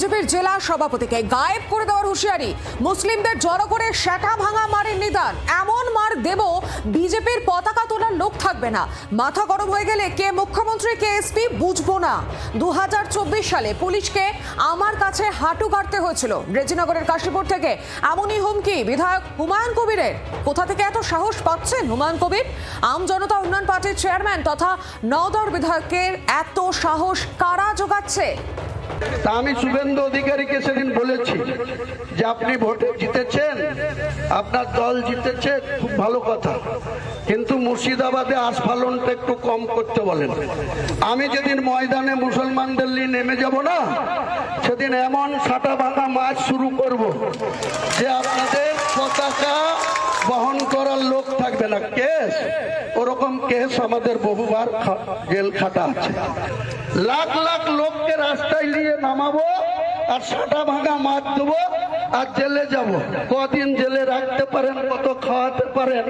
বিজেপির জেলা সভাপতিকে গায়েব করে দেওয়ার হুঁশিয়ারি। মুসলিমদের জড়ো করে সেটা ভাঙা মারের নিদান। এমন মার দেব বিজেপির পতাকা তোলার লোক থাকবে না। মাথা গরম হয়ে গেলে কে মুখ্যমন্ত্রী কে এসপি বুঝবো না। 2024 সালে পুলিশকে আমার কাছে হাঁটু গাড়তে হয়েছিল। রেজিনগরের কাশীপুর থেকে এমনই হুমকি বিধায়ক হুমায়ুন কবিরের। কোথা থেকে এত সাহস পাচ্ছেন হুমায়ুন কবির? আম জনতা উন্নয়ন পার্টির চেয়ারম্যান তথা নওদার বিধায়কের এত সাহস কারা যোগাচ্ছে? তা আমি শুভেন্দু অধিকারীকে সেদিন বলেছি যে আপনি ভোটে জিতেছেন, আপনার দল জিতেছে, খুব ভালো কথা, কিন্তু মুর্শিদাবাদে আস্ফালনটা একটু কম করতে বলেন। আমি যেদিন ময়দানে মুসলমানদের নিয়ে নেমে যাব না, সেদিন এমন সাটা ভাঙা মাছ শুরু করব যে আপনাদের পতাকা বহন করার লোক থাকবে না। কেস ওরকম কেস আমাদের বহুবার জেল খাটা আছে। লাখ লাখ লোককে রাস্তায় নিয়ে নামাবো আর সাটা ভাঙা মাছ দেবো আর জেলে যাব। কদিন জেলে রাখতে পারেন, কত খাওয়াতে পারেন।